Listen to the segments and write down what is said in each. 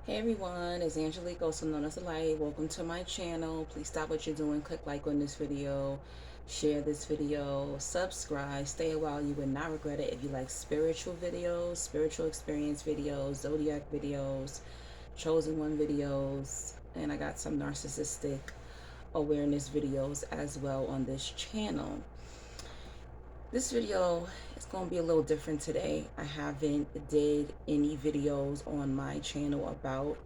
Hey everyone, it's Angelique, also known as the Light. Welcome to my channel. Please stop what you're doing, click like on this video, share this video, subscribe, stay a while. You would not regret it if you like spiritual videos, spiritual experience videos, zodiac videos, chosen one videos, and I got some narcissistic awareness videos as well on this channel. This video is going to be a little different today. I haven't did any videos on my channel about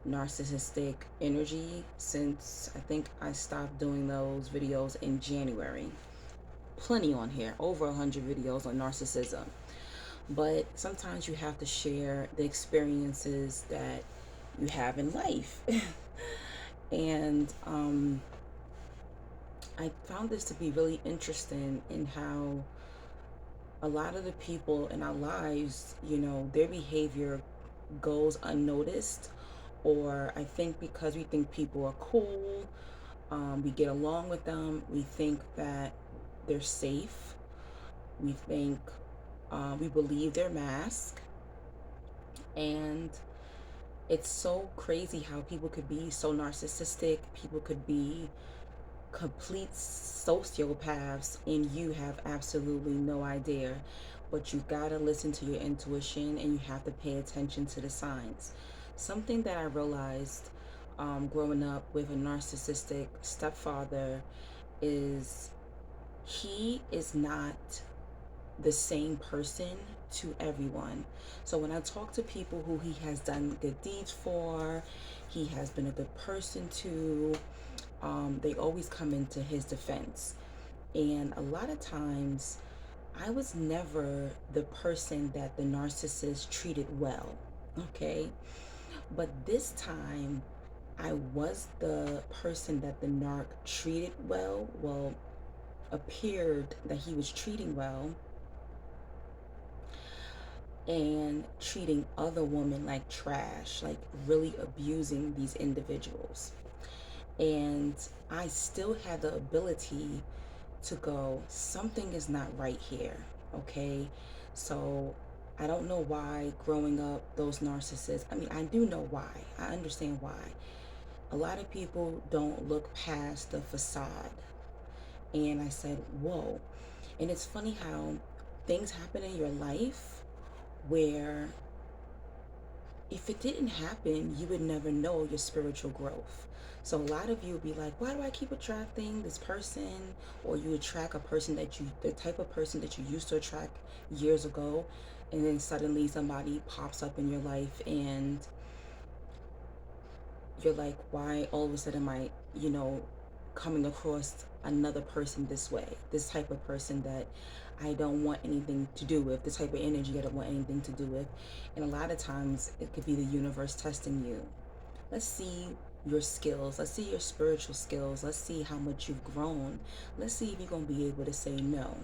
narcissistic energy since I think I stopped doing those videos in January. Plenty on here, over 100 videos on narcissism. But sometimes you have to share the experiences that you have in life. And I found this to be really interesting in how a lot of the people in our lives, their behavior goes unnoticed. Or I think because we think people are cool, we get along with them, we think that they're safe, we think, we believe their mask. And it's so crazy how people could be so narcissistic, people could be complete sociopaths, and you have absolutely no idea. But you gotta listen to your intuition and you have to pay attention to the signs. Something that I realized growing up with a narcissistic stepfather is he is not the same person to everyone. So when I talk to people who he has done good deeds for, he has been a good person to, they always come into his defense. And a lot of times, I was never the person that the narcissist treated well, okay? But this time, I was the person that the narc treated well, appeared that he was treating well, and treating other women like trash, like really abusing these individuals. And I still had the ability to go, something is not right here, okay? So I don't know why growing up, those narcissists, I mean, I do know why. I understand why. A lot of people don't look past the facade. And I said, whoa. And it's funny how things happen in your life where if it didn't happen, you would never know your spiritual growth. So a lot of you would be like, why do I keep attracting this person? Or you attract a person the type of person that you used to attract years ago, and then suddenly somebody pops up in your life and you're like, why all of a sudden am I, coming across another person this way? This type of person that I don't want anything to do with, this type of energy I don't want anything to do with. And a lot of times it could be the universe testing you. Let's see your skills. Let's see your spiritual skills. Let's see how much you've grown. Let's see if you're going to be able to say no.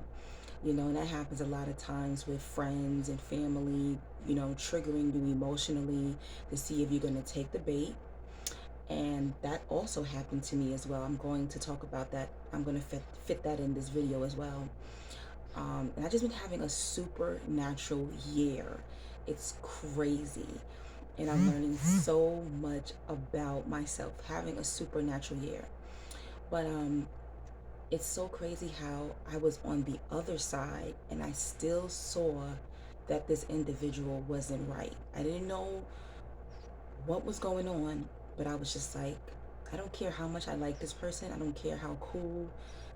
And that happens a lot of times with friends and family, triggering you emotionally to see if you're going to take the bait. And that also happened to me as well. I'm going to talk about that. I'm going to fit that in this video as well. And I've just been having a supernatural year. It's crazy. And I'm learning so much about myself, having a supernatural year. But it's so crazy how I was on the other side and I still saw that this individual wasn't right. I didn't know what was going on, but I was just like, I don't care how much I like this person. I don't care how cool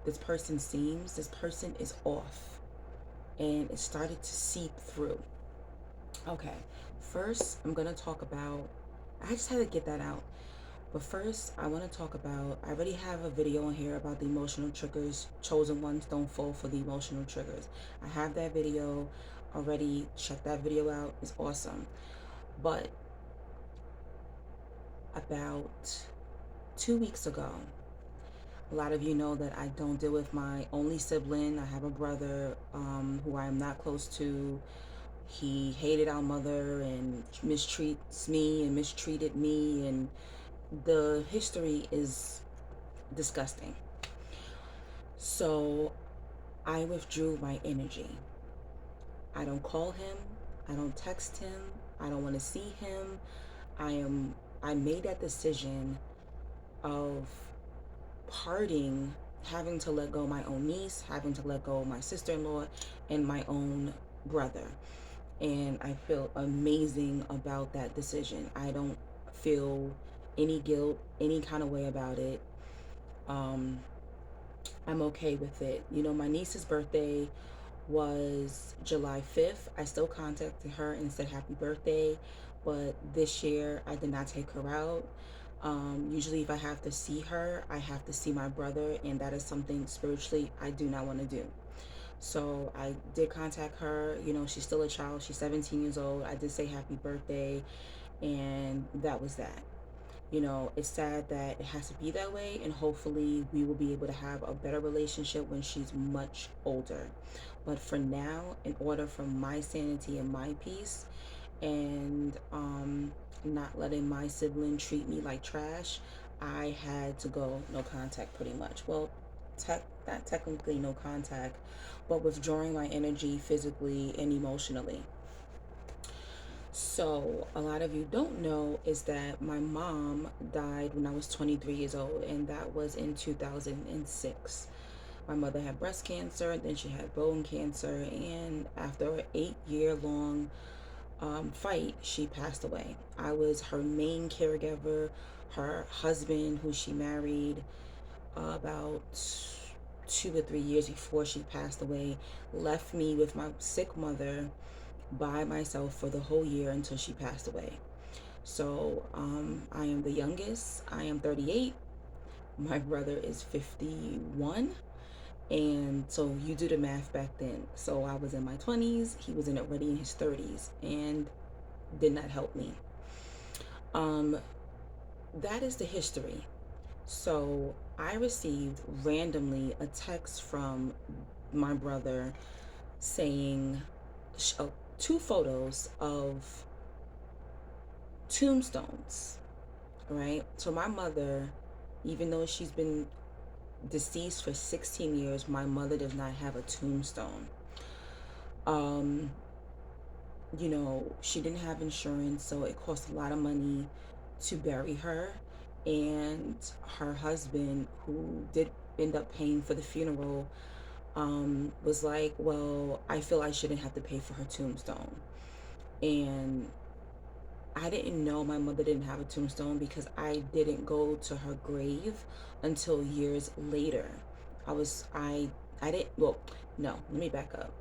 this person seems. This person is off. And it started to seep through. Okay, first I'm going to talk about, I just had to get that out. But first, I want to talk about, I already have a video on here about the emotional triggers. Chosen ones don't fall for the emotional triggers. I have that video already. Check that video out. It's awesome. But about 2 weeks ago, a lot of you know that I don't deal with my only sibling. I have a brother who I am not close to. He hated our mother and mistreats me and mistreated me, and the history is disgusting. So I withdrew my energy. I don't call him. I don't text him. I don't want to see him. I am I made that decision of parting, having to let go of my own niece, having to let go of my sister-in-law and my own brother. And I feel amazing about that decision. I don't feel any guilt, any kind of way about it. Um, I'm okay with it. You know, my niece's birthday was July 5th. I still contacted her and said happy birthday, but this year I did not take her out. Usually, if I have to see her, I have to see my brother, and that is something spiritually I do not want to do. So I did contact her. You know, she's still a child, she's 17 years old. I did say happy birthday, and that was that. You know, it's sad that it has to be that way, and hopefully we will be able to have a better relationship when she's much older. But for now, in order for my sanity and my peace, and not letting my sibling treat me like trash, I had to go no contact pretty much. Well, not technically no contact, but withdrawing my energy physically and emotionally. So, a lot of you don't know is that my mom died when I was 23 years old, and that was in 2006. My mother had breast cancer, then she had bone cancer, and after an 8 year long fight, she passed away. I was her main caregiver. Her husband, who she married about 2 or 3 years before she passed away, left me with my sick mother by myself for the whole year until she passed away. So I am the youngest. I am 38. My brother is 51. And so you do the math back then. So I was in my 20s, he was in already in his 30s, and did not help me. Um, that is the history. So I received randomly a text from my brother saying two photos of tombstones, right? So my mother, even though she's been deceased for 16 years, my mother does not have a tombstone. Um, you know, she didn't have insurance, so it cost a lot of money to bury her. And her husband, who did end up paying for the funeral, was like, well, I feel I shouldn't have to pay for her tombstone. And I didn't know my mother didn't have a tombstone because I didn't go to her grave until years later. I didn't, well, no, let me back up.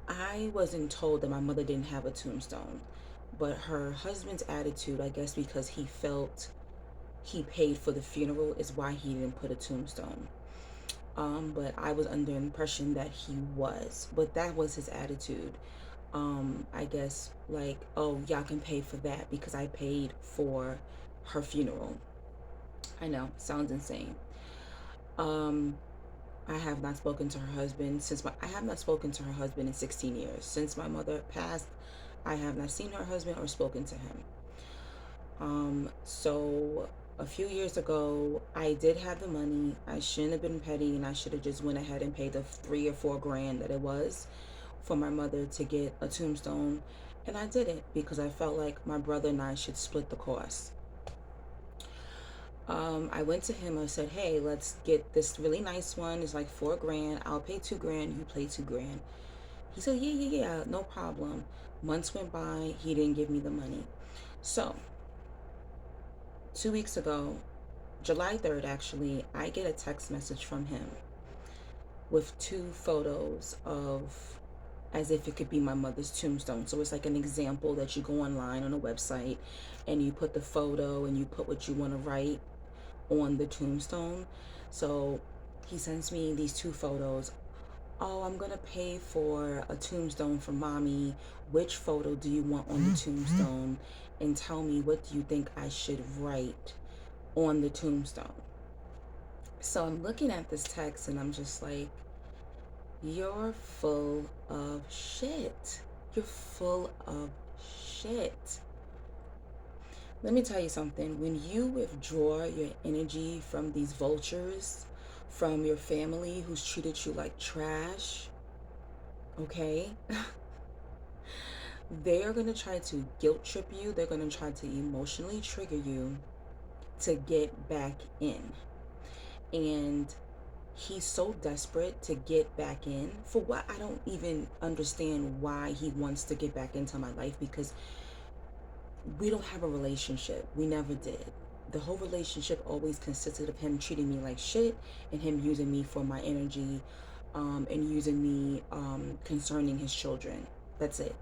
I wasn't told that my mother didn't have a tombstone, but her husband's attitude, I guess because he felt he paid for the funeral, is why he didn't put a tombstone. But I was under the impression that he was, but that was his attitude. I guess like, oh, y'all can pay for that because I paid for her funeral. I know, sounds insane. Um, I have not spoken to her husband I have not spoken to her husband in 16 years. Since my mother passed, I have not seen her husband or spoken to him. So a few years ago, I did have the money. I shouldn't have been petty, and I should have just went ahead and paid the 3 or 4 grand that it was for my mother to get a tombstone. And I did it because I felt like my brother and I should split the cost. I went to him. I said, hey, let's get this really nice one. It's like 4 grand. I'll pay 2 grand. You pay 2 grand. He said, yeah, no problem. Months went by. He didn't give me the money. So 2 weeks ago, July 3rd, actually, I get a text message from him with two photos of, as if it could be my mother's tombstone. So it's like an example that you go online on a website and you put the photo and you put what you want to write on the tombstone. So he sends me these two photos. Oh, I'm gonna pay for a tombstone for mommy. Which photo do you want on the tombstone? And tell me, what do you think I should write on the tombstone? So I'm looking at this text and I'm just like, you're full of shit. You're full of shit. Let me tell you something. When you withdraw your energy from these vultures, from your family who's treated you like trash, okay? They are going to try to guilt trip you. They're going to try to emotionally trigger you to get back in. And he's so desperate to get back in for what I don't even understand why he wants to get back into my life, because we don't have a relationship. We never did. The whole relationship always consisted of him treating me like shit and him using me for my energy, and using me concerning his children. That's it.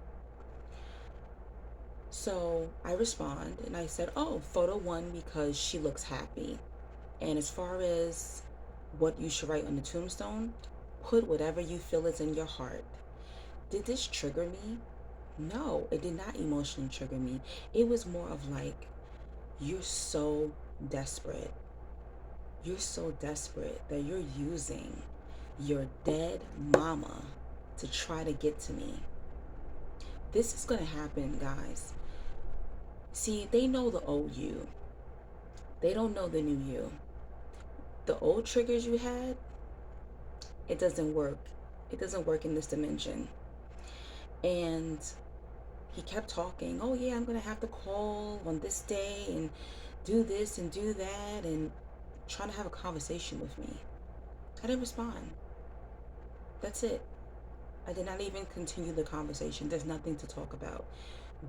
So I respond and I said, oh, photo one because she looks happy. And as far as what you should write on the tombstone, put whatever you feel is in your heart. Did this trigger me? No, it did not emotionally trigger me. It was more of like, you're so desperate. You're so desperate that you're using your dead mama to try to get to me. This is going to happen, guys. See, they know the old you. They don't know the new you. The old triggers you had, it doesn't work. It doesn't work in this dimension. And he kept talking, oh yeah, I'm gonna have to call on this day and do this and do that, and trying to have a conversation with me. I didn't respond. That's it. I did not even continue the conversation. There's nothing to talk about.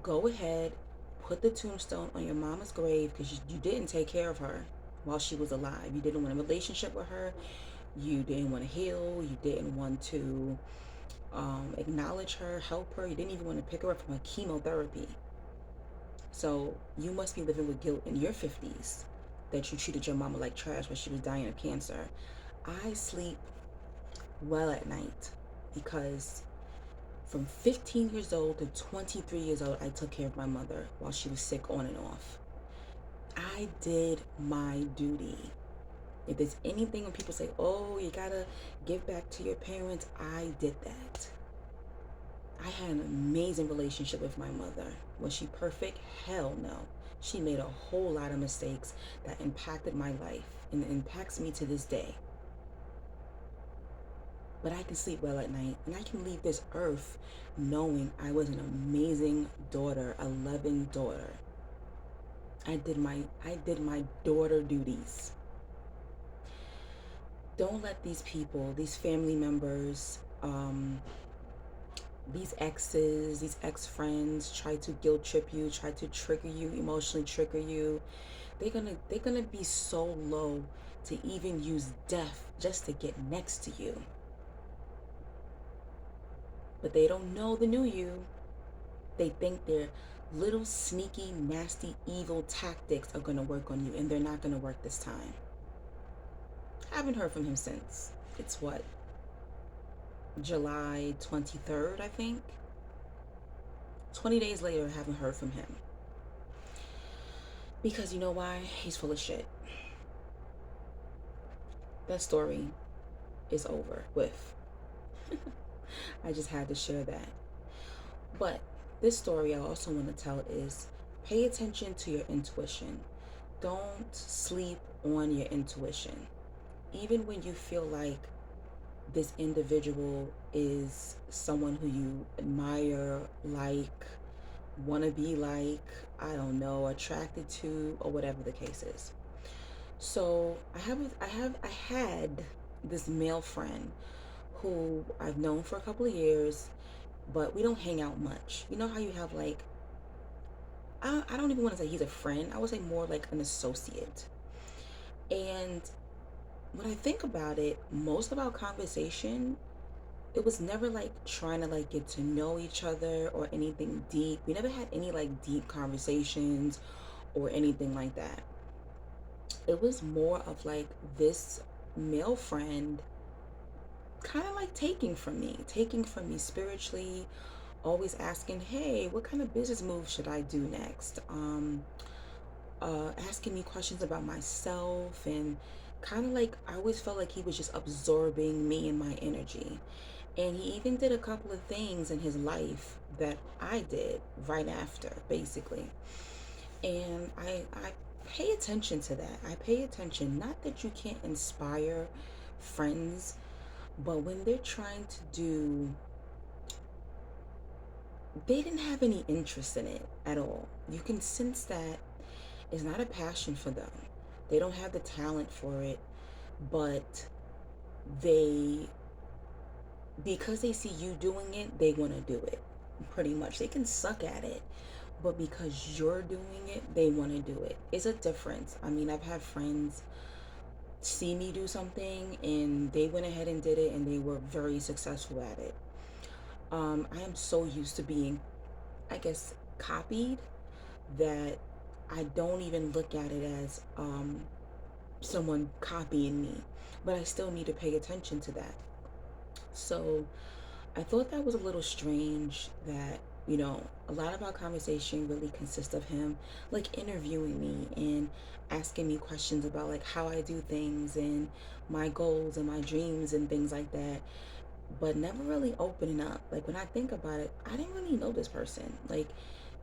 Go ahead, put the tombstone on your mama's grave, because you didn't take care of her while she was alive. You didn't want a relationship with her. You didn't want to heal. You didn't want to acknowledge her, help her. You didn't even want to pick her up from her chemotherapy. So you must be living with guilt in your 50s that you treated your mama like trash when she was dying of cancer. I sleep well at night because from 15 years old to 23 years old, I took care of my mother while she was sick on and off. I did my duty. If there's anything when people say, oh, you gotta give back to your parents, I did that. I had an amazing relationship with my mother. Was she perfect? Hell no. She made a whole lot of mistakes that impacted my life and impacts me to this day. But I can sleep well at night, and I can leave this earth knowing I was an amazing daughter, a loving daughter. I did my daughter duties. Don't let these people, these family members, these exes, these ex-friends try to guilt trip you, try to trigger you, emotionally trigger you. They're gonna be so low to even use death just to get next to you. But they don't know the new you. They think their little sneaky, nasty, evil tactics are gonna work on you, and they're not gonna work this time. I haven't heard from him since. It's what? July 23rd, I think. 20 days later, I haven't heard from him. Because you know why? He's full of shit. That story is over with. I just had to share that. But this story I also want to tell is pay attention to your intuition. Don't sleep on your intuition. Even when you feel like this individual is someone who you admire, like, want to be like, I don't know, attracted to, or whatever the case is. So I had this male friend who I've known for a couple of years, but we don't hang out much. You know how you have like, I don't even want to say he's a friend. I would say more like an associate. And when I think about it, most of our conversation, it was never like trying to like get to know each other or anything deep. We never had any like deep conversations or anything like that. It was more of like this male friend kind of like taking from me spiritually, always asking, hey, what kind of business move should I do next? Asking me questions about myself, and kind of like I always felt like he was just absorbing me and my energy. And he even did a couple of things in his life that I did right after, basically. And I pay attention to that. I pay attention. Not that you can't inspire friends, but when they're trying to do they didn't have any interest in it at all. You can sense that it's not a passion for them. They don't have the talent for it, but they, because they see you doing it, they want to do it. Pretty much. They can suck at it, but because you're doing it, they want to do it. It's a difference. I mean, I've had friends see me do something and they went ahead and did it and they were very successful at it. I am so used to being, I guess, copied that I don't even look at it as someone copying me, but I still need to pay attention to that. So I thought that was a little strange that, a lot of our conversation really consists of him like interviewing me and asking me questions about like how I do things and my goals and my dreams and things like that, but never really opening up. Like when I think about it, I didn't really know this person. Like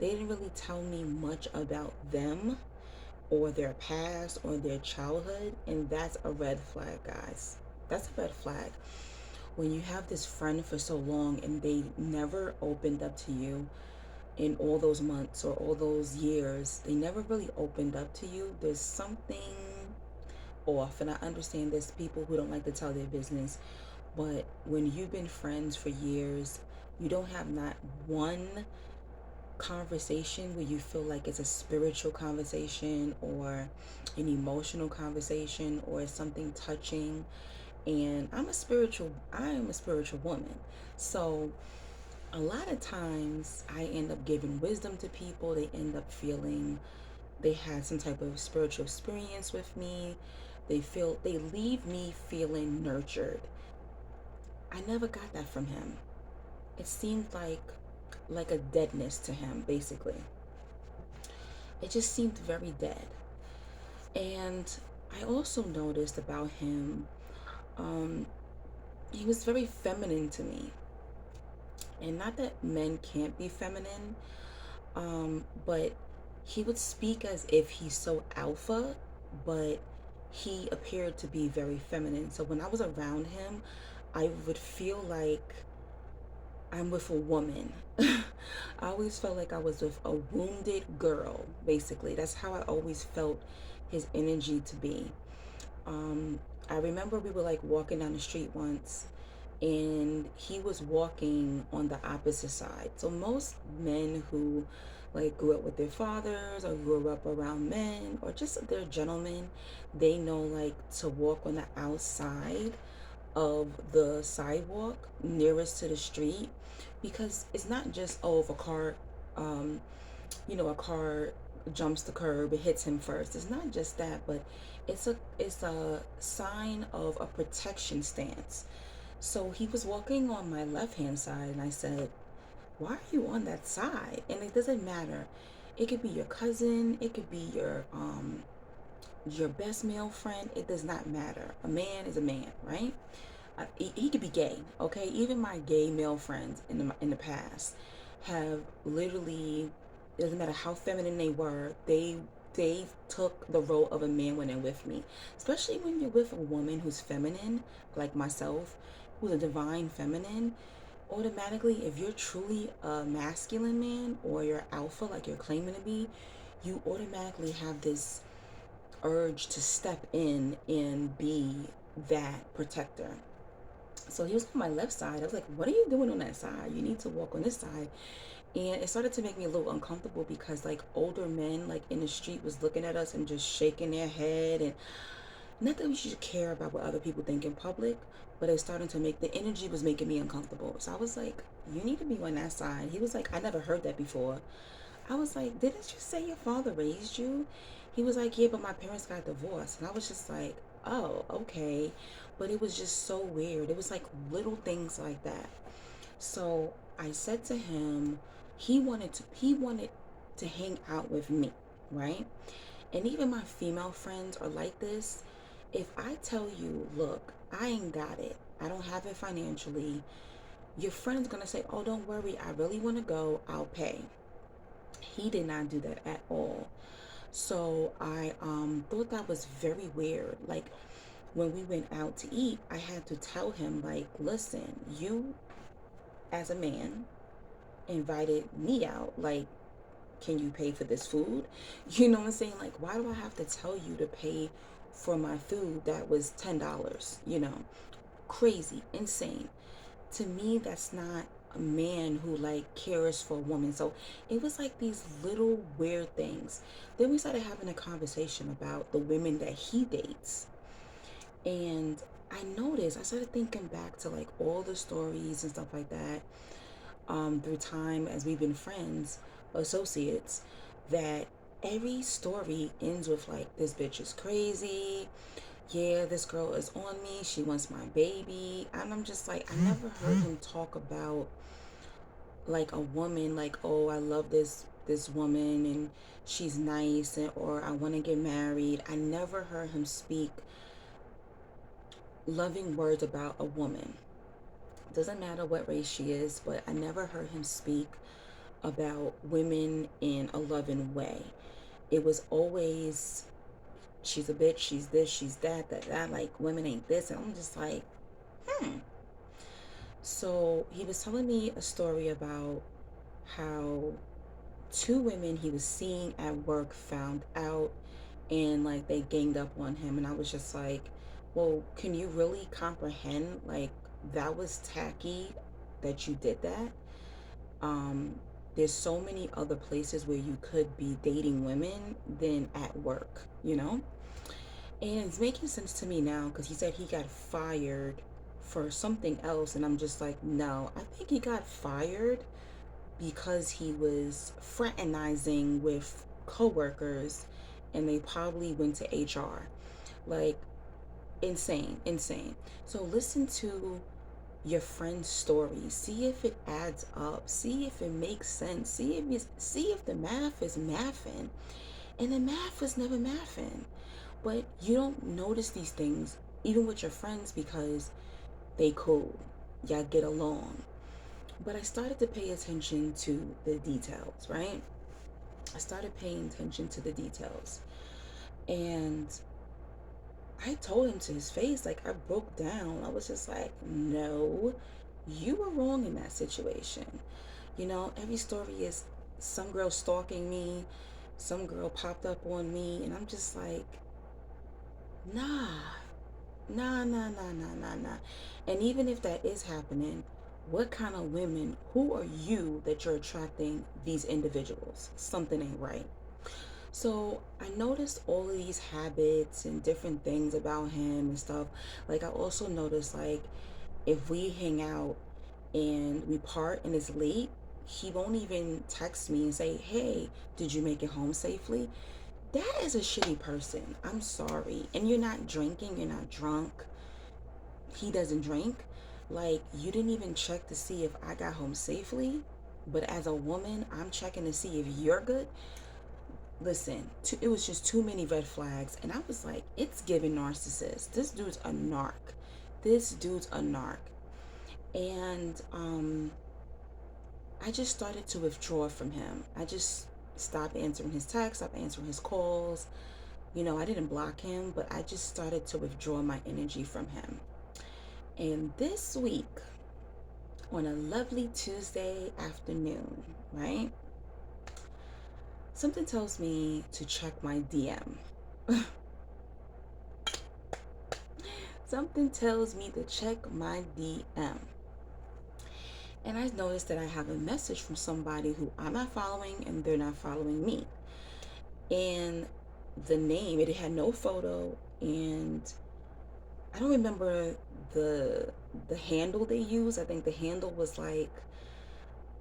they didn't really tell me much about them or their past or their childhood, and that's a red flag, guys. That's a red flag. When you have this friend for so long and they never opened up to you in all those months or all those years, they never really opened up to you, there's something off. And I understand there's people who don't like to tell their business, but when you've been friends for years, you don't have not one conversation where you feel like it's a spiritual conversation or an emotional conversation or something touching. And I am a spiritual woman. So a lot of times I end up giving wisdom to people. They end up feeling they had some type of spiritual experience with me. They leave me feeling nurtured. I never got that from him. It seemed like a deadness to him, basically. It just seemed very dead. And I also noticed about him, um, he was very feminine to me. And not that men can't be feminine, but he would speak as if he's so alpha, but he appeared to be very feminine. So when I was around him, I would feel like I'm with a woman. I always felt like I was with a wounded girl, basically. That's how I always felt his energy to be. I remember we were like walking down the street once and he was walking on the opposite side. So most men who like grew up with their fathers or grew up around men or just they're gentlemen, they know like to walk on the outside of the sidewalk nearest to the street, because it's not just, oh, if a car um a car jumps the curb, it hits him first. It's not just that, but it's a sign of a protection stance. So he was walking on my left hand side and I said, why are you on that side? And it doesn't matter. It could be your cousin, it could be your best male friend. It does not matter. A man is a man, right? He could be gay, okay? Even my gay male friends in the past have literally, it doesn't matter how feminine they were, they took the role of a man when they're with me. Especially when you're with a woman who's feminine, like myself, who's a divine feminine. Automatically, if you're truly a masculine man or you're alpha, like you're claiming to be, you automatically have this urge to step in and be that protector. So he was on my left side. I was like, what are you doing on that side? You need to walk on this side. And it started to make me a little uncomfortable because like older men like in the street was looking at us and just shaking their head. And not that we should care about what other people think in public, but it was starting to make, the energy was making me uncomfortable. So I was like, you need to be on that side. He was like, I never heard that before. I was like, didn't you say your father raised you? He was like, yeah, but my parents got divorced. And I was just like, oh, okay. But it was just so weird. It was like little things like that. So I said to him, he wanted to hang out with me, right? And even my female friends are like this. If I tell you, look, I ain't got it, I don't have it financially, your friend's gonna say, oh, don't worry, I really want to go, I'll pay. He did not do that at all. So I thought that was very weird. Like when we went out to eat, I had to tell him like, listen, you as a man, invited me out. Like, can you pay for this food? You know what I'm saying? Like, why do I have to tell you to pay for my food that was $10? Crazy, insane. To me, that's not a man who like cares for a woman. So it was like these little weird things. Then we started having a conversation about the women that he dates. And I started thinking back to like all the stories and stuff like that, through time as we've been friends, associates, that every story ends with like, this bitch is crazy. Yeah, this girl is on me. She wants my baby. And I'm just like, I never heard him talk about like a woman, like, oh, I love this woman and she's nice, and or I want to get married. I never heard him speak loving words about a woman. Doesn't matter what race she is, but I never heard him speak about women in a loving way. It was always, she's a bitch, she's this, she's that, like, women ain't this. And I'm just like, hmm. So he was telling me a story about how two women he was seeing at work found out, and like they ganged up on him. And I was just like, well, can you really comprehend, like, that was tacky that you did that? um there's so many other places where you could be dating women than at work, and it's making sense to me now, because he said he got fired for something else. And I'm just like, no, I think he got fired because he was fraternizing with coworkers, and they probably went to HR. Like, insane, insane. So listen to your friend's story. See if it adds up. See if it makes sense. See if the math is mathing. And the math was never mathing. But you don't notice these things even with your friends because they cool. Y'all get along. But I started to pay attention to the details, right? I started paying attention to the details. And I told him to his face, like, I broke down. I was just like, no, you were wrong in that situation. Every story is some girl stalking me, some girl popped up on me, and I'm just like, nah, nah. And even if that is happening, what kind of women, who are you that you're attracting these individuals? Something ain't right. So I noticed all of these habits and different things about him and stuff. Like, I also noticed, like, if we hang out and we part and it's late, he won't even text me and say, hey, did you make it home safely? That is a shitty person. I'm sorry. And you're not drinking, you're not drunk. He doesn't drink. Like, you didn't even check to see if I got home safely. But as a woman, I'm checking to see if you're good. Listen, it was just too many red flags. And I was like, it's giving narcissist. This dude's a narc. This dude's a narc. And I just started to withdraw from him. I just stopped answering his texts, stopped answering his calls. I didn't block him, but I just started to withdraw my energy from him. And this week, on a lovely Tuesday afternoon, right? Something tells me to check my DM. Something tells me to check my DM. And I noticed that I have a message from somebody who I'm not following and they're not following me. And the name, it had no photo, and I don't remember the handle they used. I think the handle was like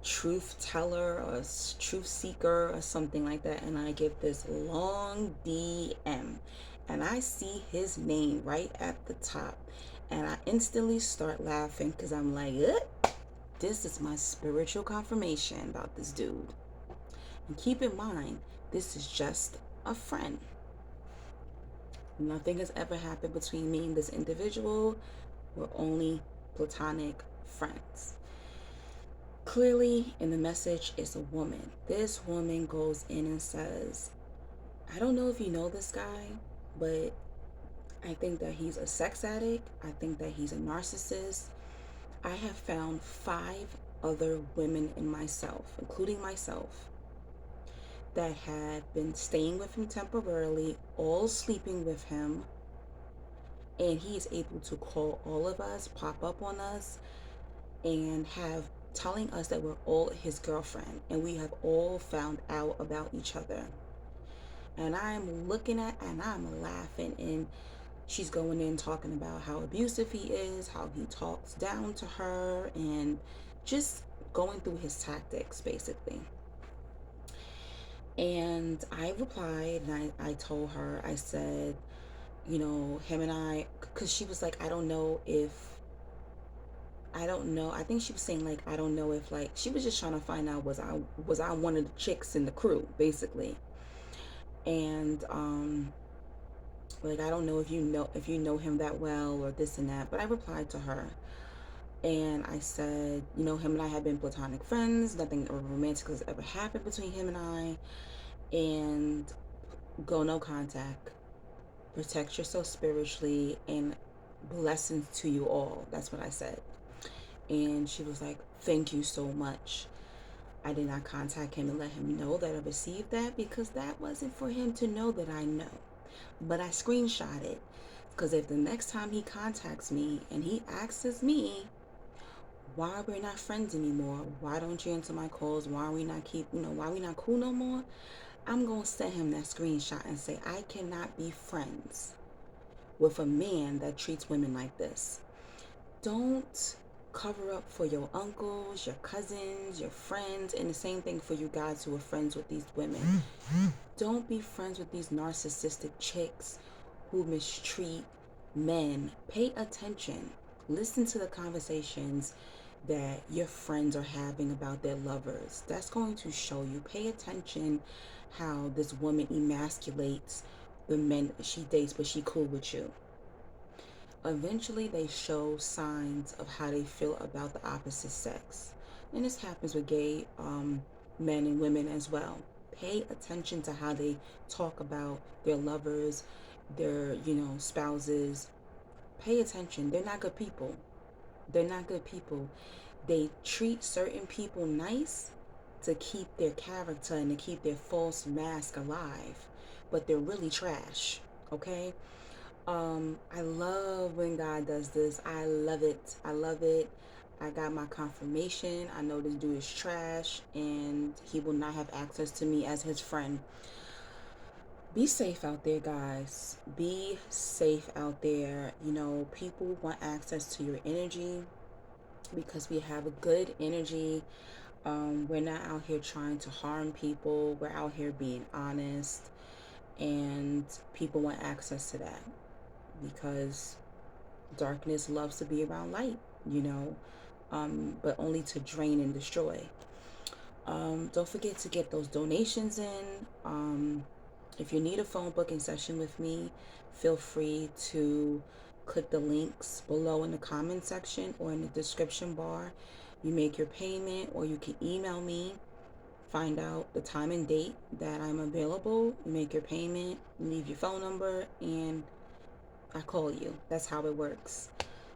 truth teller or truth seeker or something like that. And I get this long DM and I see his name right at the top, and I instantly start laughing because I'm like, this is my spiritual confirmation about this dude. And keep in mind, this is just a friend. Nothing has ever happened between me and this individual. We're only platonic friends. Clearly, in the message is a woman. This woman goes in and says, I don't know if you know this guy, but I think that he's a sex addict. I think that he's a narcissist. I have found 5 other women and myself, including myself, that had been staying with him temporarily, all sleeping with him, and he is able to call all of us, pop up on us, and have telling us that we're all his girlfriend and we have all found out about each other. And I'm looking at and I'm laughing, and she's going in talking about how abusive he is, how he talks down to her, and just going through his tactics basically. And I replied, and I told her, I said, him and I, because she was like, I don't know. I think she was saying like, I don't know if, like, she was just trying to find out, was I one of the chicks in the crew basically. And like, I don't know if you know him that well or this and that. But I replied to her and I said, him and I have been platonic friends. Nothing romantic has ever happened between him and I. And go no contact. Protect yourself spiritually, and blessings to you all. That's what I said. And she was like, thank you so much. I did not contact him and let him know that I received that, because that wasn't for him to know that I know. But I screenshot it, because if the next time he contacts me and he asks me why we're not friends anymore, why don't you answer my calls, why we not why we not cool no more, I'm gonna send him that screenshot and say, I cannot be friends with a man that treats women like this. Don't cover up for your uncles, your cousins, your friends, and the same thing for you guys who are friends with these women. Don't be friends with these narcissistic chicks who mistreat men. Pay attention. Listen to the conversations that your friends are having about their lovers. That's going to show you. Pay attention how this woman emasculates the men she dates, but she cool with you. Eventually they show signs of how they feel about the opposite sex. And this happens with gay men and women as well. Pay attention to how they talk about their lovers, their, spouses. Pay attention. They're not good people. They're not good people. They treat certain people nice to keep their character and to keep their false mask alive, but they're really trash. Okay? I love when God does this. I love it. I love it. I got my confirmation. I know this dude is trash and he will not have access to me as his friend. Be safe out there, guys. Be safe out there. People want access to your energy because we have a good energy. We're not out here trying to harm people. We're out here being honest, and people want access to that because darkness loves to be around light, but only to drain and destroy. Don't forget to get those donations in. If you need a phone booking session with me, feel free to click the links below in the comment section or in the description bar. You make your payment, or you can email me, find out the time and date that I'm available. You make your payment, leave your phone number, and I call you. That's how it works.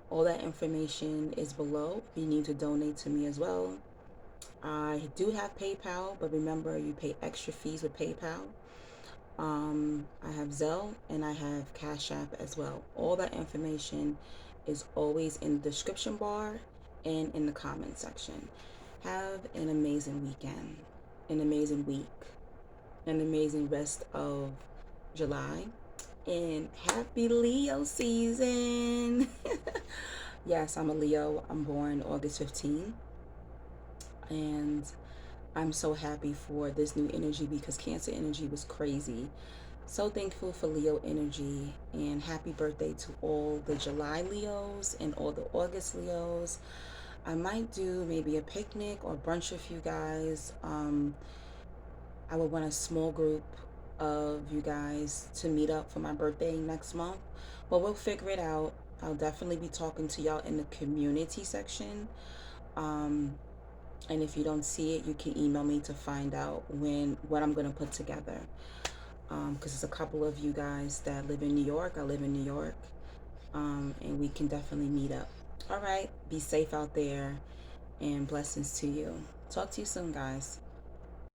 All that information is below. You need to donate to me as well. I do have PayPal, but remember, you pay extra fees with PayPal. I have Zelle and I have Cash App as well. All that information is always in the description bar and in the comment section. Have an amazing weekend, an amazing week, an amazing rest of July, and happy Leo season. Yes, I'm a Leo. I'm born August 15th, and I'm so happy for this new energy because Cancer energy was crazy. So thankful for Leo energy, and happy birthday to all the July Leos and all the August Leos. I might do maybe a picnic or brunch with you guys. I would want a small group of you guys to meet up for my birthday next month, but we'll figure it out. I'll definitely be talking to y'all in the community section. And if you don't see it, you can email me to find out what I'm going to put together. Because there's a couple of you guys that live in New York. I live in New York. And we can definitely meet up. All right. Be safe out there. and blessings to you. Talk to you soon, guys.